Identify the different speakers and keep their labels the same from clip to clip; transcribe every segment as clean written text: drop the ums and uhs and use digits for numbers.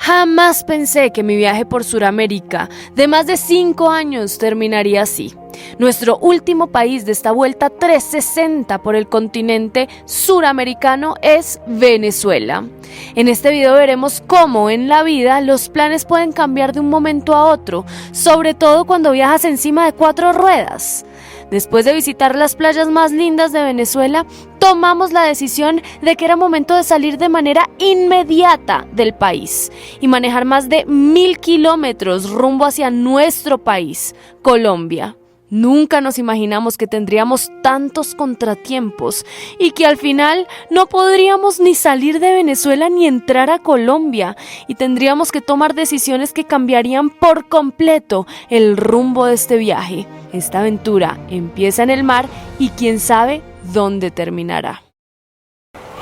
Speaker 1: Jamás pensé que mi viaje por Sudamérica de más de 5 años terminaría así. Nuestro último país de esta vuelta 360 por el continente suramericano es Venezuela. En este video veremos cómo en la vida los planes pueden cambiar de un momento a otro, sobre todo cuando viajas encima de 4 ruedas. Después de visitar las playas más lindas de Venezuela, tomamos la decisión de que era momento de salir de manera inmediata del país y manejar más de 1000 kilómetros rumbo hacia nuestro país, Colombia. Nunca nos imaginamos que tendríamos tantos contratiempos y que al final no podríamos ni salir de Venezuela ni entrar a Colombia y tendríamos que tomar decisiones que cambiarían por completo el rumbo de este viaje. Esta aventura empieza en el mar y quién sabe dónde terminará.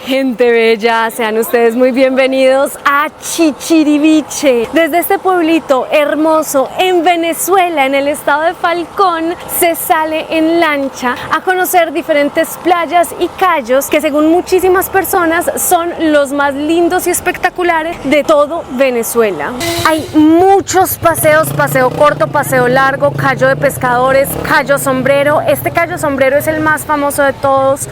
Speaker 1: Gente bella, sean ustedes muy bienvenidos a Chichiriviche. Desde este pueblito hermoso en Venezuela, en el estado de Falcón, se sale en lancha a conocer diferentes playas y cayos que según muchísimas personas son los más lindos y espectaculares de todo Venezuela. Hay muchos paseos, paseo corto, paseo largo, cayo de pescadores, cayo sombrero. Este cayo sombrero es el más famoso de todos.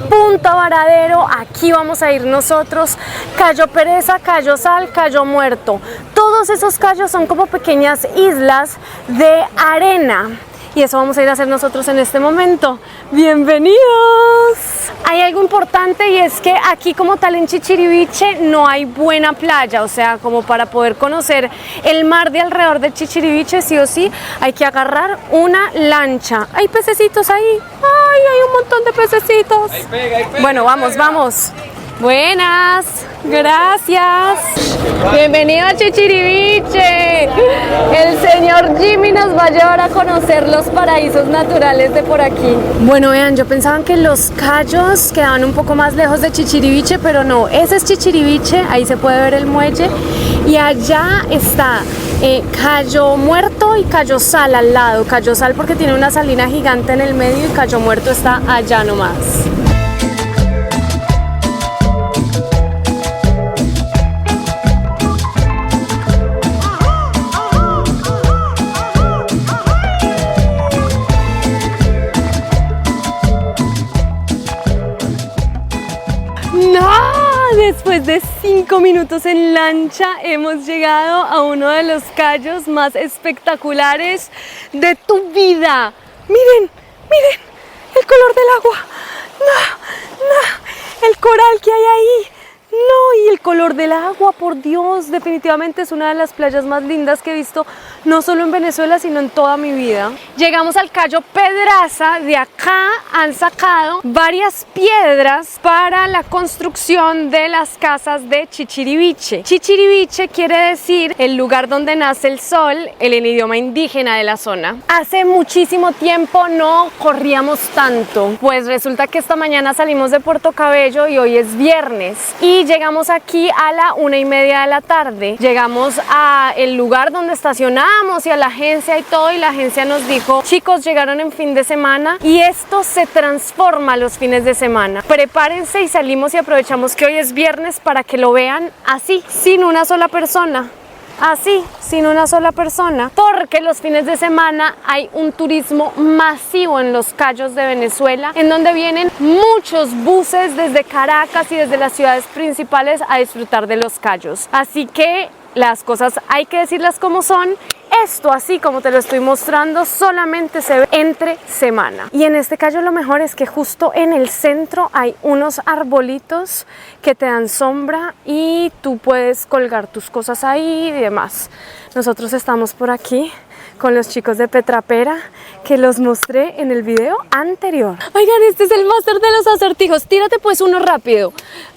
Speaker 1: Punta Varadero, aquí vamos a ir nosotros, Cayo Pereza, Cayo Sal, Cayo Muerto. Todos esos cayos son como pequeñas islas de arena y eso vamos a ir a hacer nosotros en este momento. ¡Bienvenidos! Hay algo importante y es que aquí como tal en Chichiriviche no hay buena playa, o sea, como para poder conocer el mar de alrededor de Chichiriviche sí o sí hay que agarrar una lancha. Hay pececitos ahí, ¡ay! Hay un montón de pececitos.
Speaker 2: Ahí pega.
Speaker 1: Bueno, vamos. Buenas, gracias. Bienvenido a Chichiriviche. El señor Jimmy nos va a llevar a conocer los paraísos naturales de por aquí. Bueno, vean, yo pensaba que los cayos quedaban un poco más lejos de Chichiriviche, pero no, ese es Chichiriviche, ahí se puede ver el muelle y allá está Cayo Muerto y Cayo Sal al lado. Cayo Sal porque tiene una salina gigante en el medio y Cayo Muerto está allá nomás. Después de 5 minutos en lancha hemos llegado a uno de los cayos más espectaculares de tu vida. Miren, el color del agua. No, el coral que hay ahí. No, y el color del agua, por Dios, definitivamente es una de las playas más lindas que he visto, no solo en Venezuela, sino en toda mi vida. Llegamos al Cayo Pedraza, de acá han sacado varias piedras para la construcción de las casas de Chichiriviche. Chichiriviche quiere decir el lugar donde nace el sol, en el idioma indígena de la zona. Hace muchísimo tiempo no corríamos tanto, pues resulta que esta mañana salimos de Puerto Cabello y hoy es viernes. Y llegamos aquí a la 1:30 de la tarde. Llegamos al lugar donde estacionamos y a la agencia y todo, y la agencia nos dijo: chicos, llegaron en fin de semana y esto se transforma los fines de semana. Prepárense y salimos y aprovechamos que hoy es viernes para que lo vean así, sin una sola persona. Así, sin una sola persona, porque los fines de semana hay un turismo masivo en los cayos de Venezuela, en donde vienen muchos buses desde Caracas y desde las ciudades principales a disfrutar de los cayos. Así que las cosas hay que decirlas como son. Esto, así como te lo estoy mostrando, solamente se ve entre semana. Y en este cayo lo mejor es que justo en el centro hay unos arbolitos que te dan sombra y tú puedes colgar tus cosas ahí y demás. Nosotros estamos por aquí con los chicos de Petrapera, que los mostré en el video anterior. Oigan, este es el máster de los acertijos. Tírate pues uno rápido.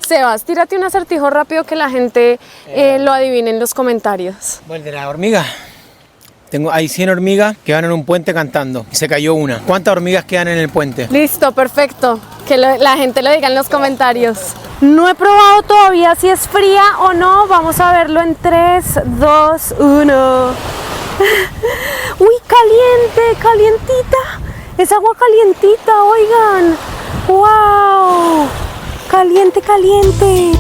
Speaker 1: Sebas, tírate un acertijo rápido que la gente lo adivine en los comentarios.
Speaker 2: Bueno, de la hormiga. Hay 100 hormigas que van en un puente cantando. Se cayó una. ¿Cuántas hormigas quedan en el puente?
Speaker 1: Listo, perfecto. Que la gente lo diga en los comentarios. No he probado todavía si es fría o no. Vamos a verlo en 3, 2, 1. ¡Uy, caliente! ¡Calientita! Es agua calientita, oigan. ¡Wow! Caliente, caliente.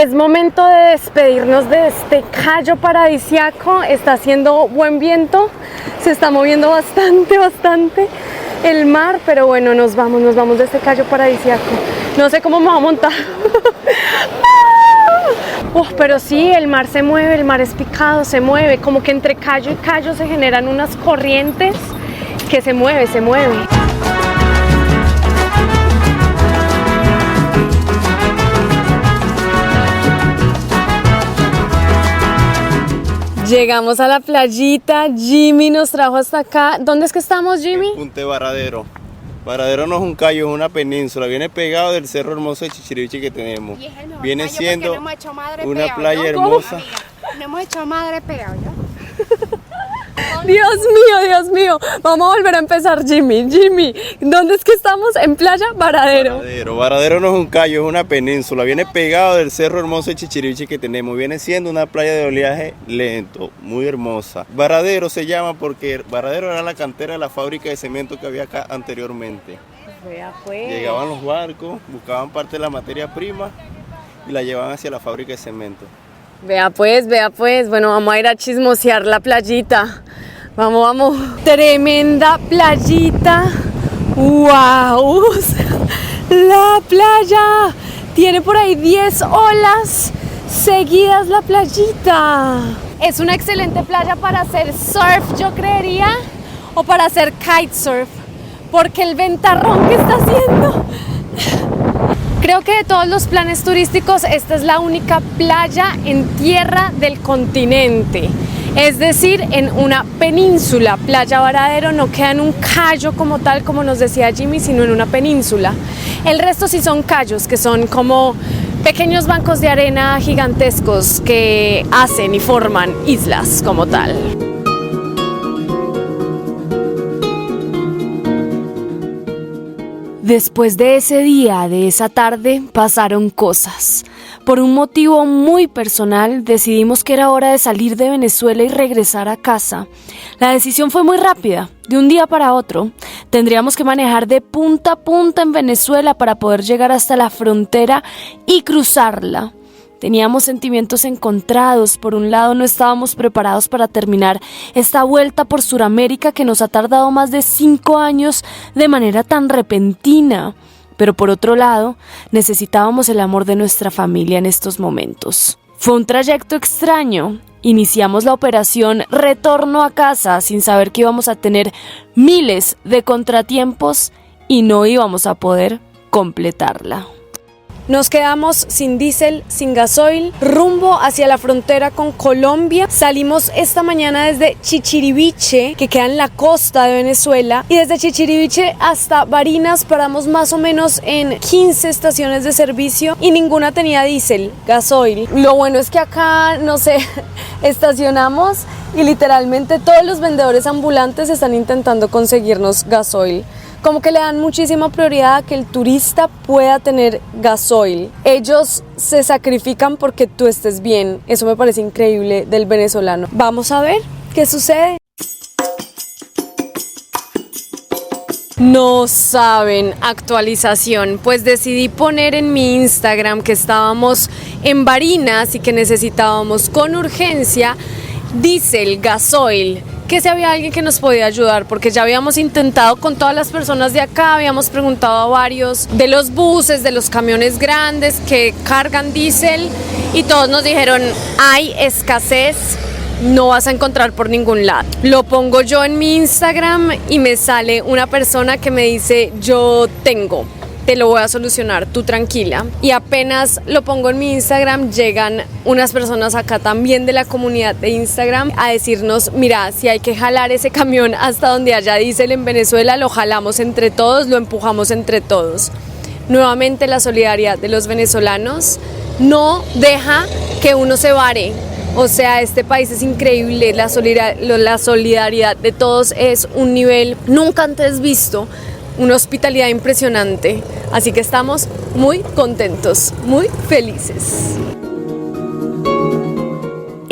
Speaker 1: Es momento de despedirnos de este callo paradisiaco. Está haciendo buen viento, se está moviendo bastante el mar, pero bueno, nos vamos de este callo paradisiaco. No sé cómo me voy a montar. Pero sí, el mar se mueve, el mar es picado, se mueve, como que entre callo y callo se generan unas corrientes que se mueve. Llegamos a la playita, Jimmy nos trajo hasta acá. ¿Dónde es que estamos, Jimmy?
Speaker 3: Punta Varadero. Varadero no es un callo, es una península. Viene pegado del cerro hermoso de Chichiriviche que tenemos. Viene siendo una playa hermosa.
Speaker 4: No hemos hecho madre pegado, ¿no?
Speaker 1: Dios mío. Vamos a volver a empezar, Jimmy. ¿Dónde es que estamos? En Playa Varadero.
Speaker 3: Varadero no es un callo, es una península. Viene pegado del cerro hermoso de Chichiriviche que tenemos. Viene siendo una playa de oleaje lento, muy hermosa. Varadero se llama porque Varadero era la cantera de la fábrica de cemento que había acá anteriormente.
Speaker 1: Vea pues.
Speaker 3: Llegaban los barcos, buscaban parte de la materia prima y la llevaban hacia la fábrica de cemento.
Speaker 1: Vea pues. Bueno, vamos a ir a chismosear la playita. Vamos. Tremenda playita. ¡Wow! La playa tiene por ahí 10 olas seguidas la playita. Es una excelente playa para hacer surf, yo creería, o para hacer kitesurf, porque el ventarrón que está haciendo. Creo que de todos los planes turísticos, esta es la única playa en tierra del continente. Es decir, en una península. Playa Varadero no queda en un callo como tal, como nos decía Jimmy, sino en una península. El resto sí son callos, que son como pequeños bancos de arena gigantescos que hacen y forman islas como tal. Después de ese día, de esa tarde, pasaron cosas. Por un motivo muy personal, decidimos que era hora de salir de Venezuela y regresar a casa. La decisión fue muy rápida, de un día para otro. Tendríamos que manejar de punta a punta en Venezuela para poder llegar hasta la frontera y cruzarla. Teníamos sentimientos encontrados. Por un lado, no estábamos preparados para terminar esta vuelta por Suramérica que nos ha tardado más de 5 años de manera tan repentina. Pero por otro lado, necesitábamos el amor de nuestra familia en estos momentos. Fue un trayecto extraño. Iniciamos la operación Retorno a Casa sin saber que íbamos a tener miles de contratiempos y no íbamos a poder completarla. Nos quedamos sin diésel, sin gasoil, rumbo hacia la frontera con Colombia. Salimos esta mañana desde Chichiriviche, que queda en la costa de Venezuela, y desde Chichiriviche hasta Barinas paramos más o menos en 15 estaciones de servicio y ninguna tenía diésel, gasoil. Lo bueno es que acá, no sé, estacionamos y literalmente todos los vendedores ambulantes están intentando conseguirnos gasoil. Como que le dan muchísima prioridad a que el turista pueda tener gasoil. Ellos se sacrifican porque tú estés bien. Eso me parece increíble del venezolano. Vamos a ver qué sucede. No saben, actualización, pues decidí poner en mi Instagram que estábamos en Barinas y que necesitábamos con urgencia diésel, gasoil, que si había alguien que nos podía ayudar, porque ya habíamos intentado con todas las personas de acá, habíamos preguntado a varios de los buses, de los camiones grandes que cargan diésel y todos nos dijeron hay escasez, no vas a encontrar por ningún lado. Lo pongo yo en mi Instagram y me sale una persona que me dice yo tengo, te lo voy a solucionar, tú tranquila. Y apenas lo pongo en mi Instagram, llegan unas personas acá también de la comunidad de Instagram a decirnos, mira, si hay que jalar ese camión hasta donde haya diésel en Venezuela, lo jalamos entre todos, lo empujamos entre todos. Nuevamente la solidaridad de los venezolanos no deja que uno se vare. O sea, este país es increíble, la solidaridad de todos es un nivel nunca antes visto. Una hospitalidad impresionante, así que estamos muy contentos, muy felices.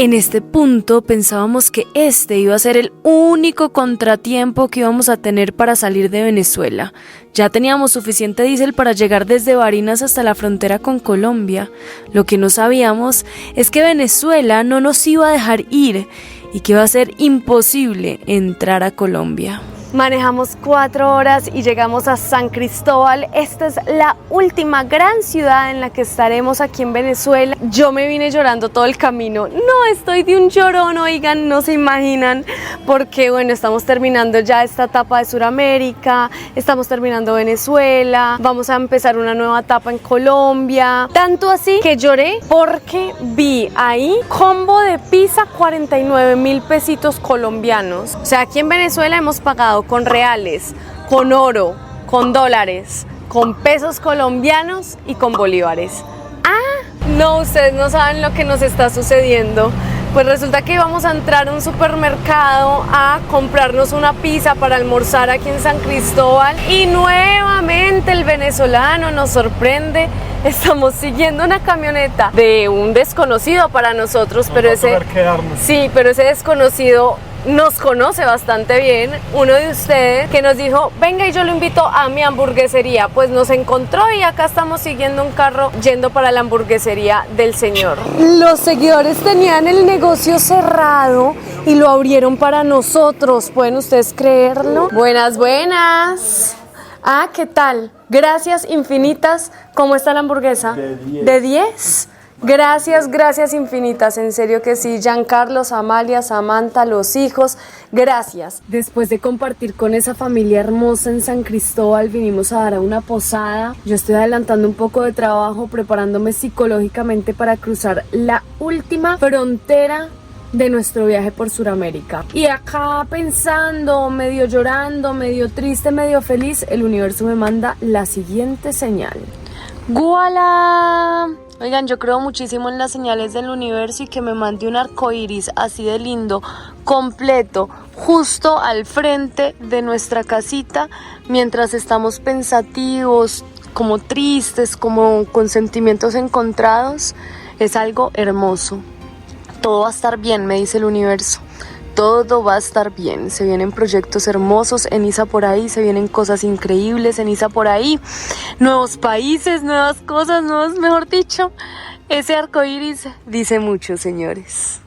Speaker 1: En este punto pensábamos que este iba a ser el único contratiempo que íbamos a tener para salir de Venezuela. Ya teníamos suficiente diésel para llegar desde Barinas hasta la frontera con Colombia. Lo que no sabíamos es que Venezuela no nos iba a dejar ir y que iba a ser imposible entrar a Colombia.
Speaker 5: Manejamos 4 horas y llegamos a San Cristóbal. Esta es la última gran ciudad en la que estaremos aquí en Venezuela. Yo me vine llorando todo el camino. No, estoy de un llorón, oigan, no se imaginan, porque bueno, estamos terminando ya esta etapa de Sudamérica, estamos terminando Venezuela, vamos a empezar una nueva etapa en Colombia. Tanto así que lloré porque vi ahí combo de pizza 49.000 pesitos colombianos. O sea, aquí en Venezuela hemos pagado con reales, con oro, con dólares, con pesos colombianos y con bolívares. No, ustedes no saben lo que nos está sucediendo. Pues resulta que íbamos a entrar a un supermercado a comprarnos una pizza para almorzar aquí en San Cristóbal y nuevamente el venezolano nos sorprende. Estamos siguiendo una camioneta de un desconocido para nosotros, pero ese desconocido nos conoce bastante bien, uno de ustedes que nos dijo, venga y yo lo invito a mi hamburguesería. Pues nos encontró y acá estamos siguiendo un carro yendo para la hamburguesería del señor. Los seguidores tenían el negocio cerrado y lo abrieron para nosotros, ¿pueden ustedes creerlo? Buenas, buenas. ¿Qué tal? Gracias infinitas. ¿Cómo está la hamburguesa? ¿De 10? Gracias, gracias infinitas, en serio que sí. Giancarlos, Amalia, Samantha, los hijos, gracias. Después de compartir con esa familia hermosa en San Cristóbal, vinimos a dar a una posada. Yo estoy adelantando un poco de trabajo, preparándome psicológicamente para cruzar la última frontera de nuestro viaje por Sudamérica. Y acá pensando, medio llorando, medio triste, medio feliz, el universo me manda la siguiente señal. ¡Guala! Oigan, yo creo muchísimo en las señales del universo y que me mande un arco iris así de lindo, completo, justo al frente de nuestra casita, mientras estamos pensativos, como tristes, como con sentimientos encontrados, es algo hermoso. Todo va a estar bien, me dice el universo. Todo va a estar bien, se vienen proyectos hermosos en Isa por ahí, se vienen cosas increíbles en Isa por ahí, nuevos países, nuevas cosas, mejor dicho, ese arco iris dice mucho, señores.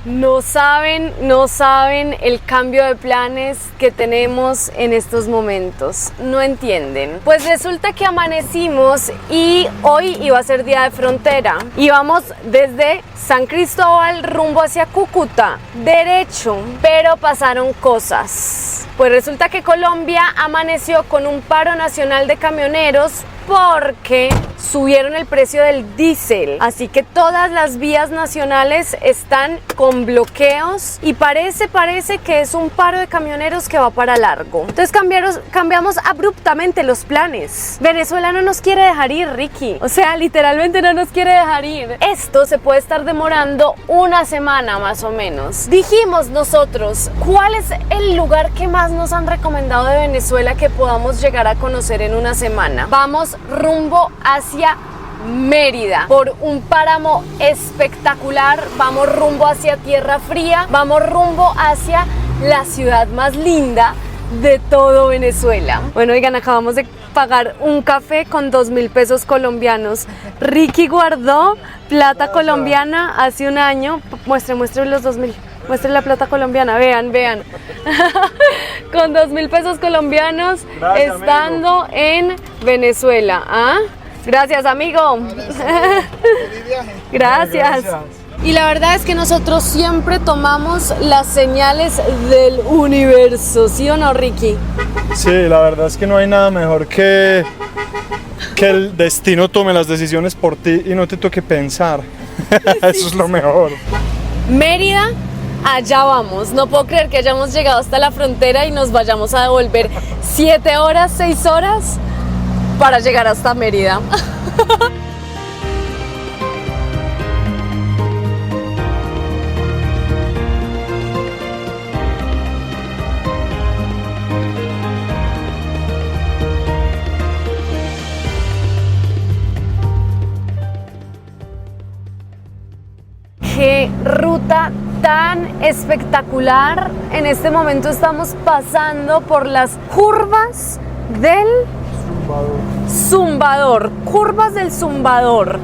Speaker 5: No saben el cambio de planes que tenemos en estos momentos, no entienden. Pues resulta que amanecimos y hoy iba a ser día de frontera. Íbamos desde San Cristóbal rumbo hacia Cúcuta, derecho, pero pasaron cosas. Pues resulta que Colombia amaneció con un paro nacional de camioneros porque subieron el precio del diésel, así que todas las vías nacionales están con bloqueos y parece que es un paro de camioneros que va para largo. Entonces cambiamos abruptamente los planes. Venezuela no nos quiere dejar ir, Ricky, o sea, literalmente no nos quiere dejar ir. Esto se puede estar demorando una semana más o menos. Dijimos nosotros, ¿cuál es el lugar que más nos han recomendado de Venezuela que podamos llegar a conocer en una semana? Vamos rumbo hacia Mérida, por un páramo espectacular, vamos rumbo hacia Tierra Fría, vamos rumbo hacia la ciudad más linda de todo Venezuela. Bueno, oigan, acabamos de pagar un café con 2.000 pesos colombianos. Ricky guardó plata colombiana hace un año. Muestre los 2.000. Muestre la plata colombiana, vean. Con 2.000 pesos colombianos. Gracias, estando amigo. En Venezuela. Gracias, amigo. Gracias. Y la verdad es que nosotros siempre tomamos las señales del universo, ¿sí o no, Ricky?
Speaker 6: Sí, la verdad es que no hay nada mejor que el destino tome las decisiones por ti y no te toque pensar. Eso es lo mejor.
Speaker 5: Mérida, allá vamos. No puedo creer que hayamos llegado hasta la frontera y nos vayamos a devolver 7 horas, 6 horas para llegar hasta Mérida. Qué
Speaker 1: qué ruta tan espectacular. En este momento estamos pasando por las curvas del Zumbador, curvas del Zumbador,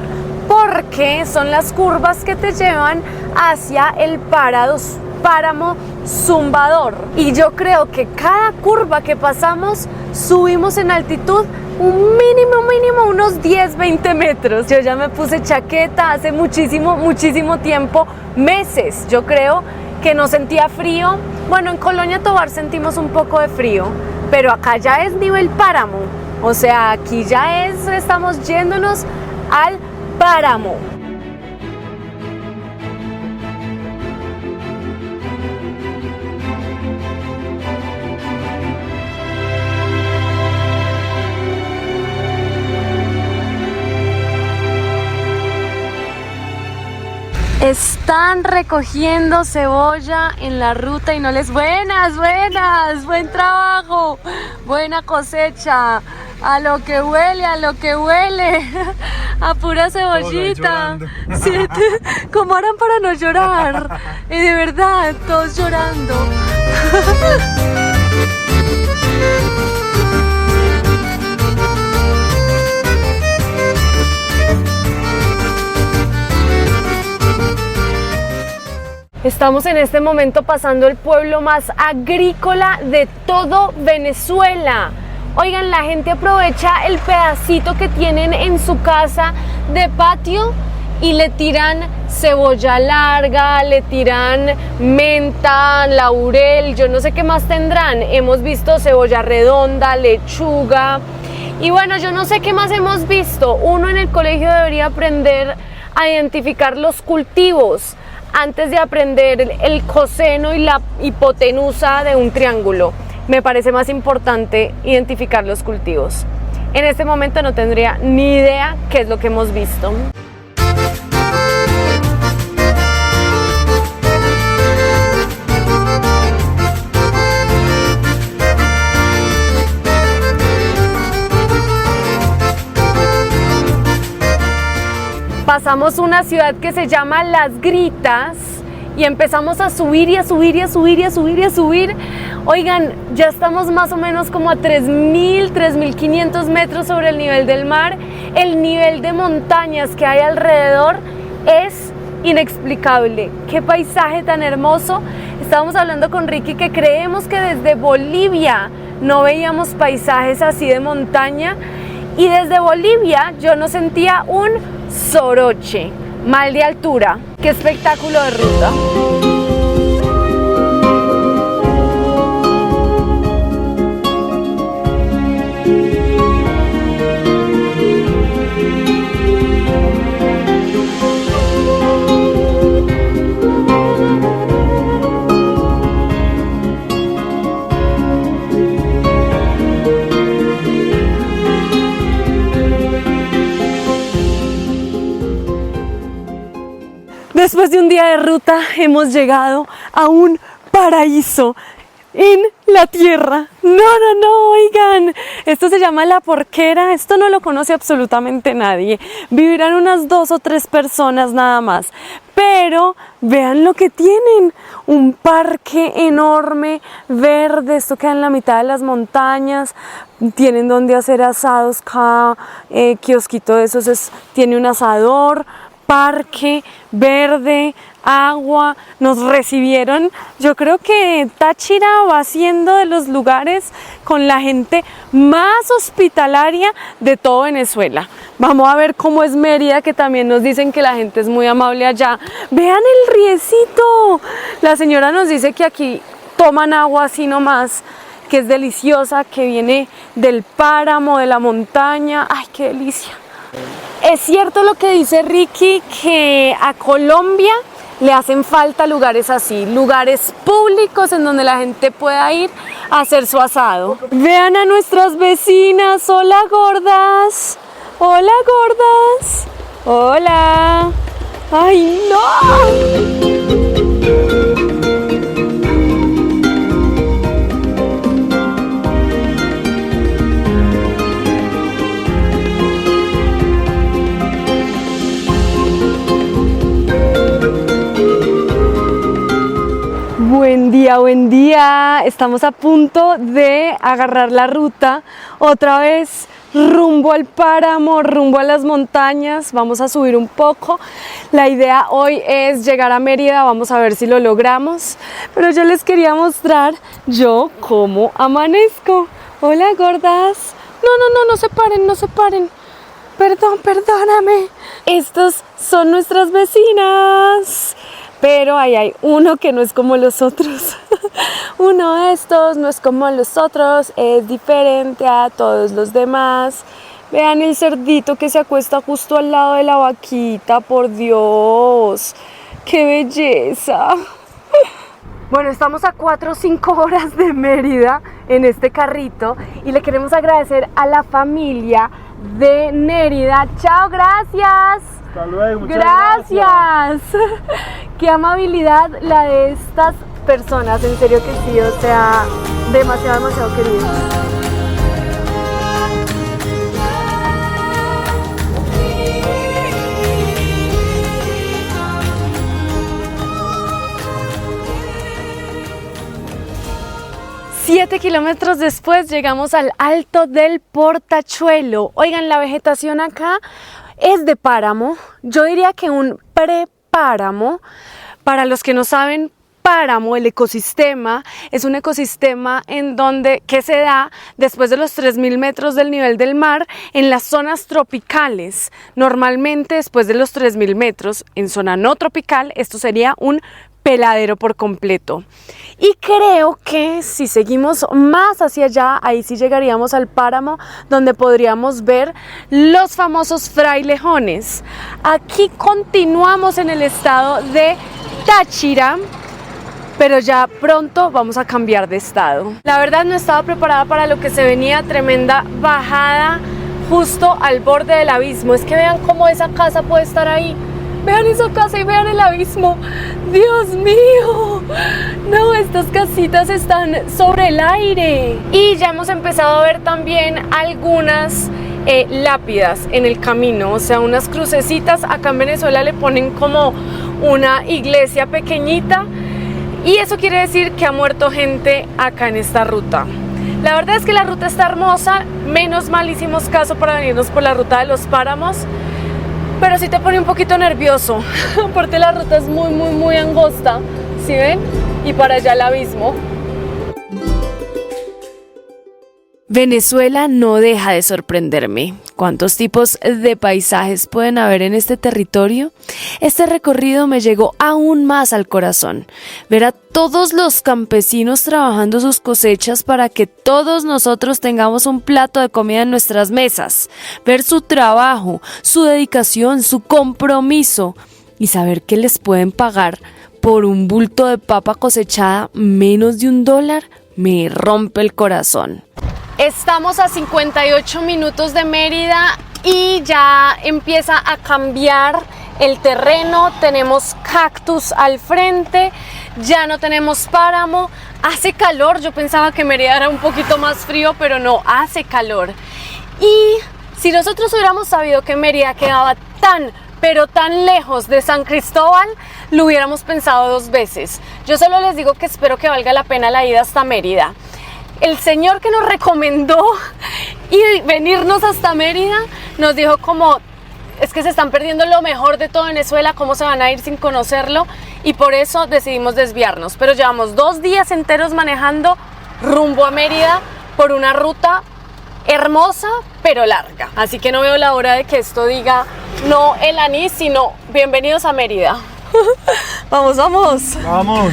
Speaker 1: porque son las curvas que te llevan hacia el páramo Zumbador. Y yo creo que cada curva que pasamos subimos en altitud un mínimo unos 10-20 metros. Yo ya me puse chaqueta hace muchísimo tiempo, meses. Yo creo que no sentía frío. Bueno, en Colonia Tovar sentimos un poco de frío, pero acá ya es nivel páramo. O sea, aquí ya estamos yéndonos al páramo. Están recogiendo cebolla en la ruta y no les... Buenas, buen trabajo, buena cosecha, a lo que huele, a pura cebollita. Sí, ¿cómo harán para no llorar? Y de verdad, todos llorando. Estamos en este momento pasando el pueblo más agrícola de todo Venezuela. Oigan, la gente aprovecha el pedacito que tienen en su casa de patio y le tiran cebolla larga, le tiran menta, laurel, yo no sé qué más tendrán. Hemos visto cebolla redonda, lechuga y bueno, yo no sé qué más hemos visto. Uno en el colegio debería aprender a identificar los cultivos antes de aprender el coseno y la hipotenusa de un triángulo. Me parece más importante identificar los cultivos. En este momento no tendría ni idea qué es lo que hemos visto. Pasamos una ciudad que se llama Las Gritas y empezamos a subir y a subir y a subir y a subir y a subir. Oigan, ya estamos más o menos como a 3.000, 3.500 metros sobre el nivel del mar. El nivel de montañas que hay alrededor es inexplicable. Qué paisaje tan hermoso. Estábamos hablando con Ricky que creemos que desde Bolivia no veíamos paisajes así de montaña y desde Bolivia yo no sentía un soroche, mal de altura. Qué espectáculo de ruta. Después de un día de ruta hemos llegado a un paraíso en la tierra. No, oigan, esto se llama La Porquera, esto no lo conoce absolutamente nadie. Vivirán unas 2 o 3 personas nada más. Pero vean lo que tienen, un parque enorme, verde, esto queda en la mitad de las montañas, tienen donde hacer asados, cada kiosquito de esos tiene un asador, parque, verde, agua, nos recibieron. Yo creo que Táchira va siendo de los lugares con la gente más hospitalaria de todo Venezuela. Vamos a ver cómo es Mérida, que también nos dicen que la gente es muy amable allá. Vean el riecito. La señora nos dice que aquí toman agua así nomás, que es deliciosa, que viene del páramo, de la montaña. ¡Ay, qué delicia! Es cierto lo que dice Ricky, que a Colombia le hacen falta lugares así, lugares públicos en donde la gente pueda ir a hacer su asado. Vean a nuestras vecinas. Hola, gordas. Hola, gordas. Hola. ¡Ay, no!
Speaker 5: día, buen día. Estamos a punto de agarrar la ruta otra vez rumbo al páramo, rumbo a las montañas. Vamos a subir un poco. La idea hoy es llegar a Mérida, vamos a ver si lo logramos. Pero yo les quería mostrar yo cómo amanezco. Hola, gordas. No se paren, no se paren. Perdóname. Estos son nuestras vecinas. Pero ahí hay uno que no es como los otros. Uno de estos no es como los otros, es diferente a todos los demás. Vean el cerdito que se acuesta justo al lado de la vaquita, por Dios. ¡Qué belleza! Bueno, estamos a 4 o 5 horas de Mérida en este carrito y le queremos agradecer a la familia de Nérida. ¡Chao, gracias!
Speaker 6: Hasta luego, muchas
Speaker 5: gracias. Qué amabilidad la de estas personas, en serio que sí, o sea, demasiado queridas. Siete kilómetros después llegamos al Alto del Portachuelo. Oigan, la vegetación acá es de páramo, yo diría que un prepáramo. Para los que no saben, páramo, el ecosistema, es un ecosistema en donde, que se da después de los 3.000 metros del nivel del mar en las zonas tropicales. Normalmente después de los 3.000 metros, en zona no tropical, esto sería un peladero por completo. Y creo que si seguimos más hacia allá, ahí sí llegaríamos al páramo donde podríamos ver los famosos frailejones. Aquí continuamos en el estado de Táchira, pero ya pronto vamos a cambiar de estado. La verdad no estaba preparada para lo que se venía, tremenda bajada justo al borde del abismo. Es que vean cómo esa casa puede estar ahí. Vean esa casa y vean el abismo. ¡Dios mío! No, estas casitas están sobre el aire. Y ya hemos empezado a ver también algunas lápidas en el camino, o sea, unas crucecitas. Acá en Venezuela le ponen como una iglesia pequeñita y eso quiere decir que ha muerto gente acá en esta ruta. La verdad es que la ruta está hermosa, menos mal hicimos caso para venirnos por la ruta de los páramos, pero sí te pone un poquito nervioso, porque la ruta es muy angosta, ¿sí ven? Y para allá el abismo. Venezuela no deja de sorprenderme. ¿Cuántos tipos de paisajes pueden haber en este territorio? Este recorrido me llegó aún más al corazón. Ver a todos los campesinos trabajando sus cosechas para que todos nosotros tengamos un plato de comida en nuestras mesas. Ver su trabajo, su dedicación, su compromiso y saber que les pueden pagar por un bulto de papa cosechada menos de $1 me rompe el corazón. Estamos a 58 minutos de Mérida y ya empieza a cambiar el terreno. Tenemos cactus al frente, ya no tenemos páramo. Hace calor, yo pensaba que Mérida era un poquito más frío, pero no, hace calor. Y si nosotros hubiéramos sabido que Mérida quedaba pero tan lejos de San Cristóbal, lo hubiéramos pensado 2 veces. Yo solo les digo que espero que valga la pena la ida hasta Mérida. El señor que nos recomendó y venirnos hasta Mérida nos dijo como, es que se están perdiendo lo mejor de todo Venezuela, ¿cómo se van a ir sin conocerlo? Y por eso decidimos desviarnos. Pero llevamos 2 días enteros manejando rumbo a Mérida por una ruta hermosa pero larga. Así que no veo la hora de que esto diga no el anís, sino bienvenidos a Mérida. Vamos.
Speaker 6: Vamos.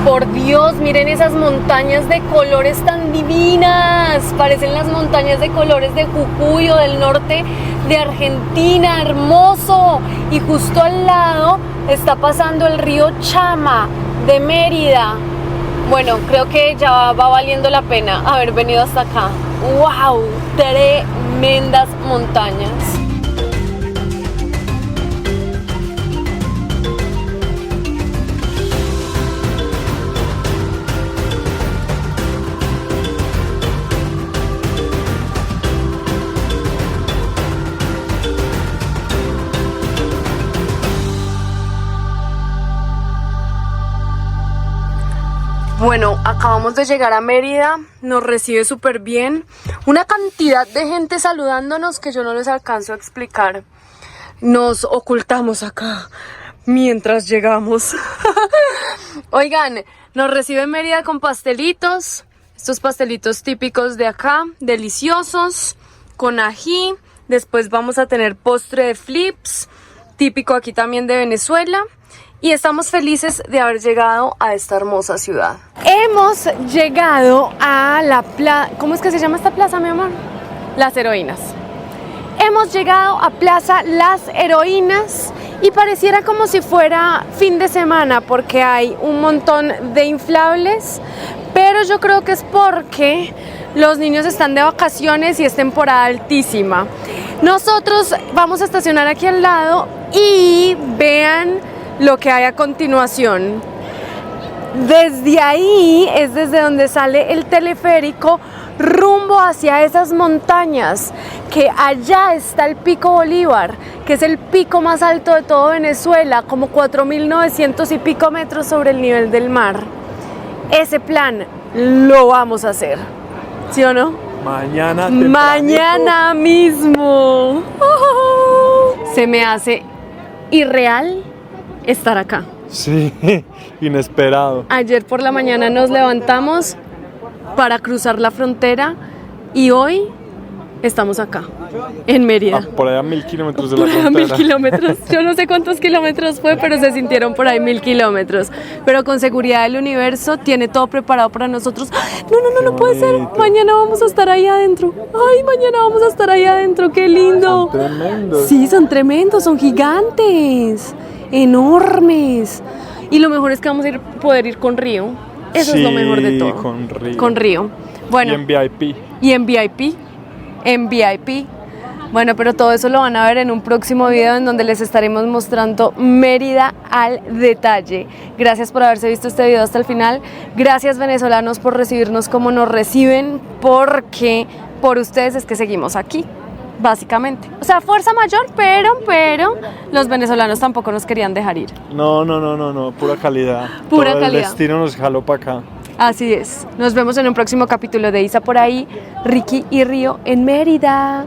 Speaker 5: Por Dios, miren esas montañas de colores tan divinas. Parecen las montañas de colores de Jujuy o del norte de Argentina, hermoso. Y justo al lado está pasando el río Chama de Mérida. Bueno, creo que ya va valiendo la pena haber venido hasta acá. ¡Wow! Tremendas montañas. Bueno, acabamos de llegar a Mérida, nos recibe súper bien. Una cantidad de gente saludándonos que yo no les alcanzo a explicar. Nos ocultamos acá mientras llegamos. Oigan, nos recibe Mérida con pastelitos. Estos pastelitos típicos de acá, deliciosos, con ají. Después vamos a tener postre de flips, típico aquí también de Venezuela. Y estamos felices de haber llegado a esta hermosa ciudad.
Speaker 1: Hemos llegado a la plaza... ¿Cómo es que se llama esta plaza, mi amor? Las Heroínas. Hemos llegado a Plaza Las Heroínas y pareciera como si fuera fin de semana porque hay un montón de inflables, pero yo creo que es porque los niños están de vacaciones y es temporada altísima. Nosotros vamos a estacionar aquí al lado y vean lo que hay a continuación. Desde ahí es desde donde sale el teleférico rumbo hacia esas montañas, que allá está el Pico Bolívar, que es el pico más alto de todo Venezuela, como 4.900 y pico metros sobre el nivel del mar. Ese plan lo vamos a hacer, ¿sí o no? Mañana mismo. Se me hace irreal estar acá.
Speaker 6: Sí, inesperado.
Speaker 1: Ayer por la mañana nos levantamos para cruzar la frontera y hoy estamos acá, en Mérida.
Speaker 6: Por allá 1.000 kilómetros de la
Speaker 1: Por allá
Speaker 6: frontera.
Speaker 1: 1.000 kilómetros. Yo no sé cuántos kilómetros fue, pero se sintieron por ahí 1.000 kilómetros. Pero con seguridad el universo tiene todo preparado para nosotros. No puede ser. Mañana vamos a estar ahí adentro. Ay, mañana vamos a estar ahí adentro. Qué lindo.
Speaker 6: Son tremendos.
Speaker 1: Sí, son tremendos, son gigantes, enormes. Y lo mejor es que vamos a poder ir con Río. Eso es lo mejor de todo.
Speaker 6: Con Río.
Speaker 1: Con Río. Bueno.
Speaker 6: Y en VIP.
Speaker 1: Y en VIP. En VIP. Bueno, pero todo eso lo van a ver en un próximo video en donde les estaremos mostrando Mérida al detalle. Gracias por haberse visto este video hasta el final. Gracias, venezolanos, por recibirnos como nos reciben, porque por ustedes es que seguimos aquí, básicamente. O sea, fuerza mayor, pero los venezolanos tampoco nos querían dejar ir.
Speaker 6: No, pura calidad.
Speaker 1: Pura
Speaker 6: Todo
Speaker 1: calidad.
Speaker 6: El destino nos jaló para acá.
Speaker 1: Así es. Nos vemos en un próximo capítulo de Isa por ahí, Ricky y Río en Mérida.